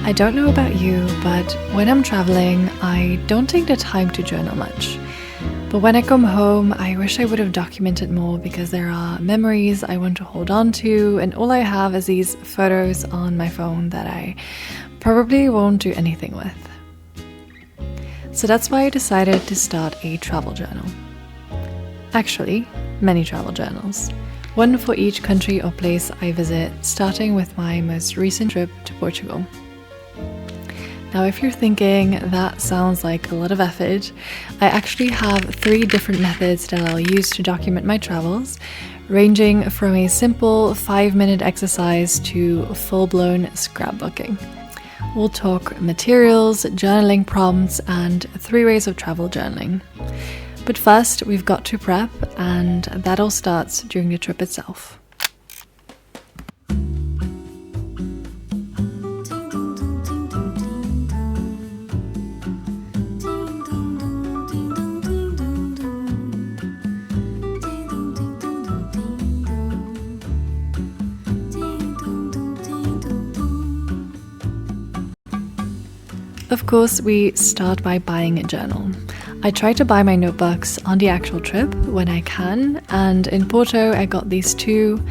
I don't know about you, but when I'm traveling, I don't take the time to journal much. But when I come home, I wish I would have documented more because there are memories I want to hold on to, and all I have is these photos on my phone that I probably won't do anything with. So that's why I decided to start a travel journal. Actually, many travel journals. One for each country or place I visit, starting with my most recent trip to Portugal. Now, if you're thinking that sounds like a lot of effort, I actually have 3 different methods that I'll use to document my travels, ranging from a simple 5-minute exercise to full-blown scrapbooking. We'll talk materials, journaling prompts, and 3 ways of travel journaling. But first, we've got to prep, and that all starts during the trip itself. Of course, we start by buying a journal. I try to buy my notebooks on the actual trip when I can, and in Porto I got these 2,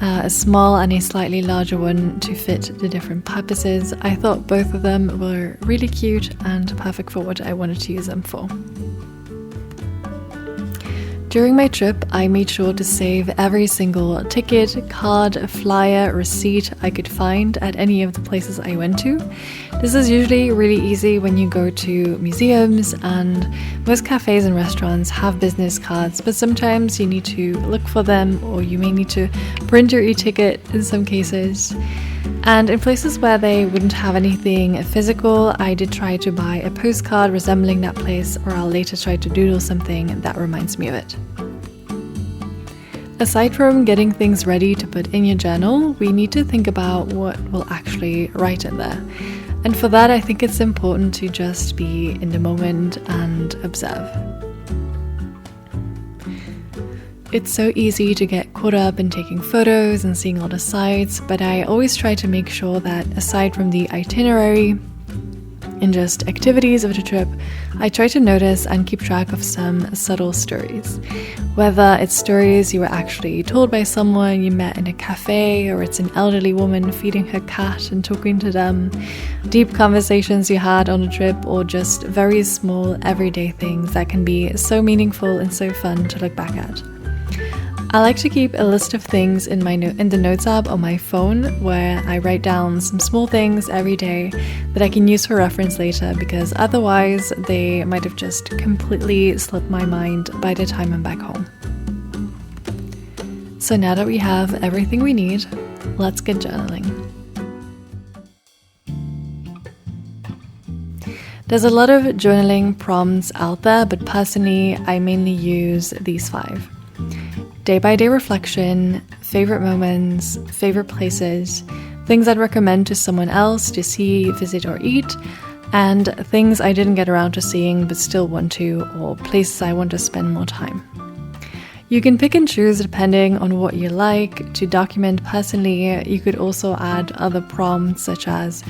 a small and a slightly larger one to fit the different purposes. I thought both of them were really cute and perfect for what I wanted to use them for. During my trip, I made sure to save every single ticket, card, flyer, receipt I could find at any of the places I went to. This is usually really easy when you go to museums, and most cafes and restaurants have business cards, but sometimes you need to look for them, or you may need to print your e-ticket in some cases. And in places where they wouldn't have anything physical, I did try to buy a postcard resembling that place, or I'll later try to doodle something that reminds me of it. Aside from getting things ready to put in your journal, we need to think about what we'll actually write in there. And for that, I think it's important to just be in the moment and observe. It's so easy to get caught up in taking photos and seeing all the sights, but I always try to make sure that aside from the itinerary and just activities of the trip, I try to notice and keep track of some subtle stories. Whether it's stories you were actually told by someone you met in a cafe, or it's an elderly woman feeding her cat and talking to them, deep conversations you had on a trip, or just very small everyday things that can be so meaningful and so fun to look back at. I like to keep a list of things in the Notes app on my phone, where I write down some small things every day that I can use for reference later, because otherwise they might have just completely slipped my mind by the time I'm back home. So now that we have everything we need, let's get journaling. There's a lot of journaling prompts out there, but personally I mainly use these 5. Day-by-day reflection, favorite moments, favorite places, things I'd recommend to someone else to see, visit, or eat, and things I didn't get around to seeing but still want to, or places I want to spend more time. You can pick and choose depending on what you like to document personally. You could also add other prompts such as,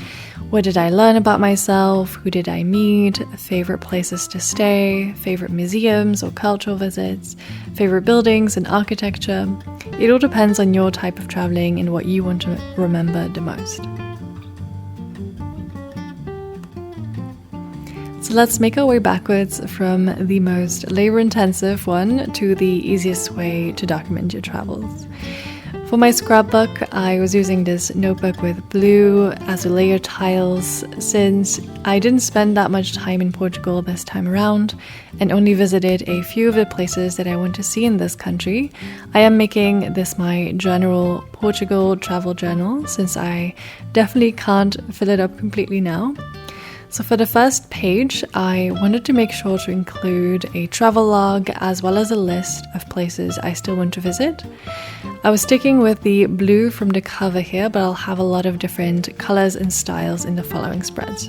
what did I learn about myself? Who did I meet? Favorite places to stay? Favorite museums or cultural visits? Favorite buildings and architecture? It all depends on your type of traveling and what you want to remember the most. So let's make our way backwards from the most labor-intensive one to the easiest way to document your travels. For my scrapbook, I was using this notebook with blue as a layer tiles, since I didn't spend that much time in Portugal this time around and only visited a few of the places that I want to see in this country. I am making this my general Portugal travel journal, since I definitely can't fill it up completely now. So for the first page, I wanted to make sure to include a travel log as well as a list of places I still want to visit. I was sticking with the blue from the cover here, but I'll have a lot of different colors and styles in the following spreads.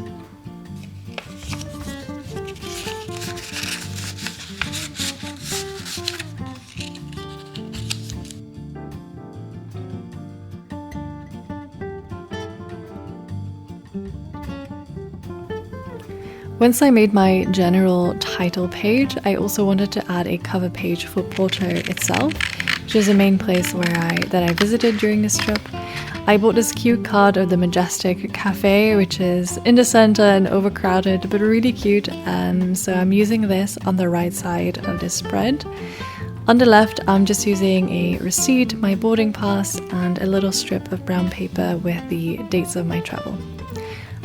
Once I made my general title page, I also wanted to add a cover page for Porto itself, which is the main place that I visited during this trip. I bought this cute card of the majestic cafe, which is in the center and overcrowded, but really cute. So I'm using this on the right side of this spread. On the left, I'm just using a receipt, my boarding pass, and a little strip of brown paper with the dates of my travel.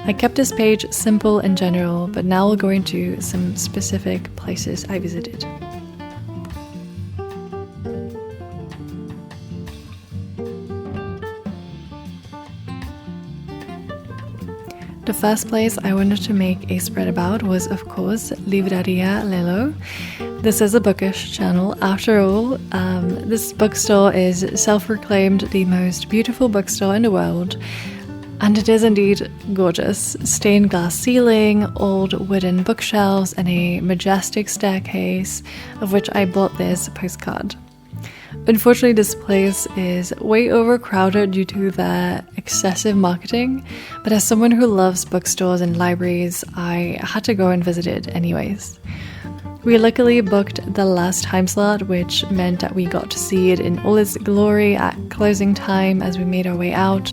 I kept this page simple and general, but now we'll go into some specific places I visited. The first place I wanted to make a spread about was, of course, Livraria Lelo. This is a bookish channel. After all, this bookstore is self-proclaimed the most beautiful bookstore in the world. And it is indeed gorgeous. Stained glass ceiling, old wooden bookshelves, and a majestic staircase, of which I bought this postcard. Unfortunately, this place is way overcrowded due to their excessive marketing, but as someone who loves bookstores and libraries, I had to go and visit it anyways. We luckily booked the last time slot, which meant that we got to see it in all its glory at closing time as we made our way out.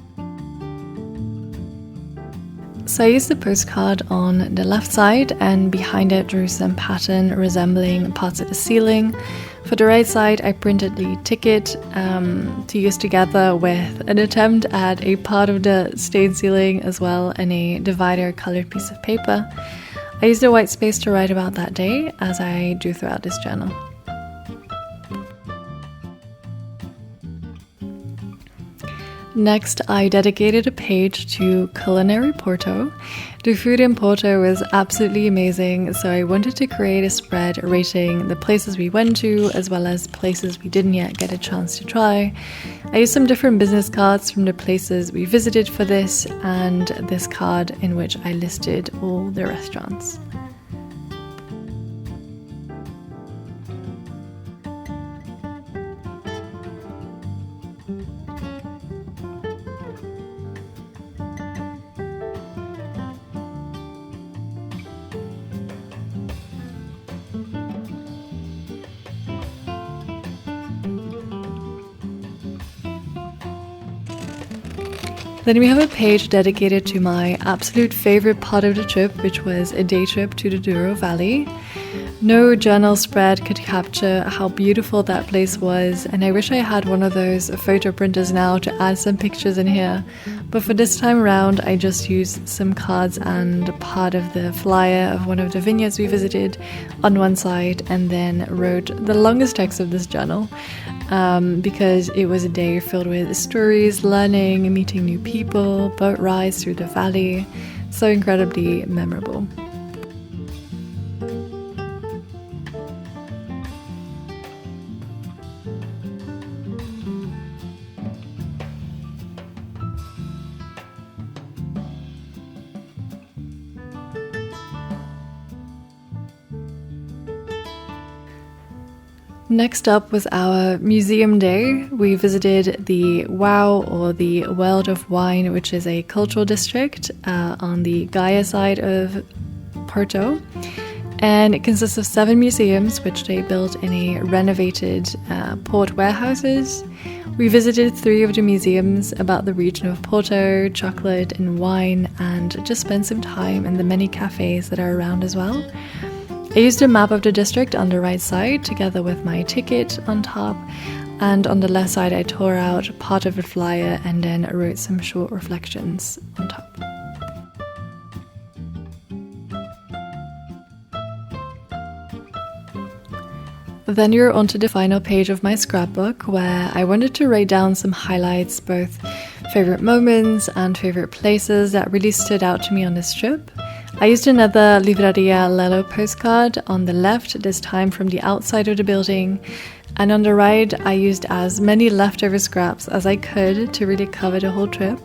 So I used the postcard on the left side, and behind it drew some pattern resembling parts of the ceiling. For the right side, I printed the ticket to use together with an attempt at a part of the stained ceiling as well, and a divider colored piece of paper. I used a white space to write about that day, as I do throughout this journal. Next, I dedicated a page to culinary Porto. The food in Porto was absolutely amazing, so I wanted to create a spread rating the places we went to as well as places we didn't yet get a chance to try. I used some different business cards from the places we visited for this, and this card in which I listed all the restaurants. Then we have a page dedicated to my absolute favorite part of the trip, which was a day trip to the Douro Valley. No journal spread could capture how beautiful that place was, and I wish I had one of those photo printers now to add some pictures in here. But for this time around, I just used some cards and part of the flyer of one of the vineyards we visited on one side, and then wrote the longest text of this journal. Because it was a day filled with stories, learning, meeting new people, boat rides through the valley. So incredibly memorable. Next up was our museum day. We visited the WOW, or the World of Wine, which is a cultural district on the Gaia side of Porto. And it consists of 7 museums, which they built in a renovated port warehouses. We visited 3 of the museums about the region of Porto, chocolate and wine, and just spent some time in the many cafes that are around as well. I used a map of the district on the right side together with my ticket on top, and on the left side I tore out part of the flyer and then wrote some short reflections on top. Then you're onto the final page of my scrapbook, where I wanted to write down some highlights, both favorite moments and favorite places that really stood out to me on this trip. I used another Livraria Lelo postcard on the left, this time from the outside of the building, and on the right I used as many leftover scraps as I could to really cover the whole trip.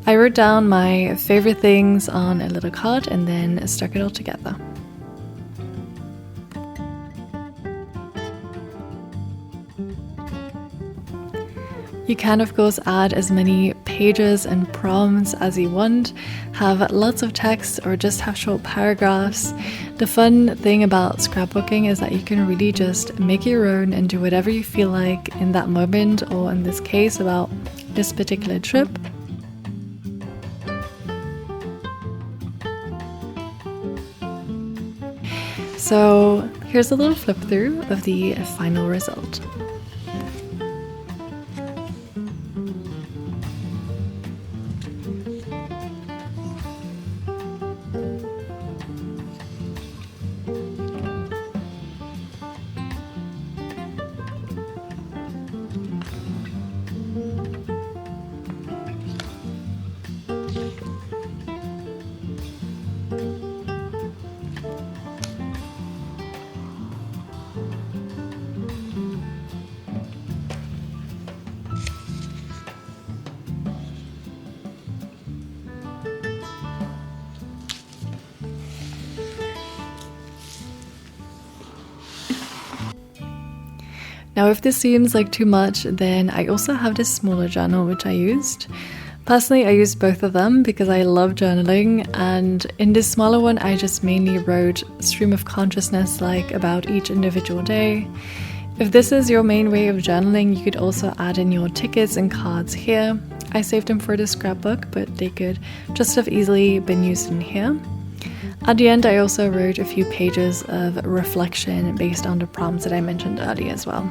I wrote down my favorite things on a little card and then stuck it all together. You can of course add as many pages and prompts as you want, have lots of text or just have short paragraphs. The fun thing about scrapbooking is that you can really just make it your own and do whatever you feel like in that moment, or in this case about this particular trip. So here's a little flip through of the final result. Now, if this seems like too much, then I also have this smaller journal which I used. Personally, I used both of them because I love journaling, and in this smaller one I just mainly wrote stream of consciousness, like about each individual day. If this is your main way of journaling, you could also add in your tickets and cards here. I saved them for the scrapbook, but they could just have easily been used in here. At the end, I also wrote a few pages of reflection based on the prompts that I mentioned earlier as well.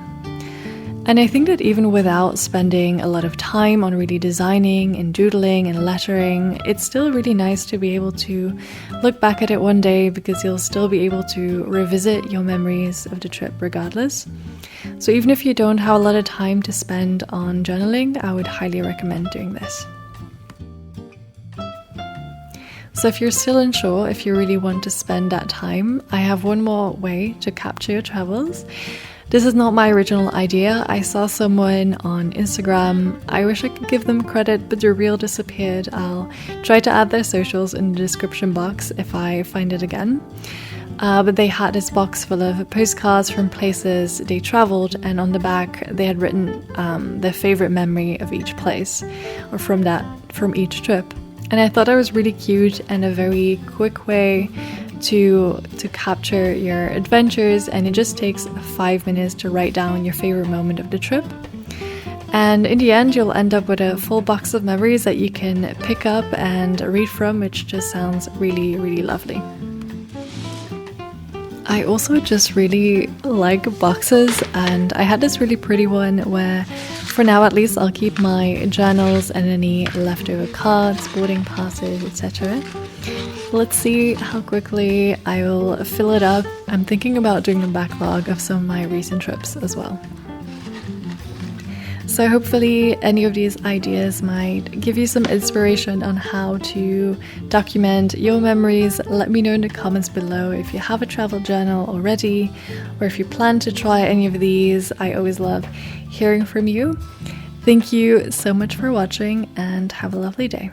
And I think that even without spending a lot of time on really designing and doodling and lettering, it's still really nice to be able to look back at it one day, because you'll still be able to revisit your memories of the trip regardless. So even if you don't have a lot of time to spend on journaling, I would highly recommend doing this. So if you're still unsure if you really want to spend that time, I have one more way to capture your travels. This is not my original idea. I saw someone on Instagram. I wish I could give them credit, but the reel disappeared. I'll try to add their socials in the description box if I find it again. But they had this box full of postcards from places they traveled, and on the back they had written their favorite memory of each place, or from each trip. And I thought it was really cute and a very quick way to capture your adventures, and it just takes 5 minutes to write down your favorite moment of the trip. And in the end, you'll end up with a full box of memories that you can pick up and read from, which just sounds really, really lovely. I also just really like boxes, and I had this really pretty one where, for now at least, I'll keep my journals and any leftover cards, boarding passes, etc. Let's see how quickly I will fill it up. I'm thinking about doing a backlog of some of my recent trips as well. So hopefully any of these ideas might give you some inspiration on how to document your memories. Let me know in the comments below if you have a travel journal already, or if you plan to try any of these. I always love hearing from you. Thank you so much for watching, and have a lovely day.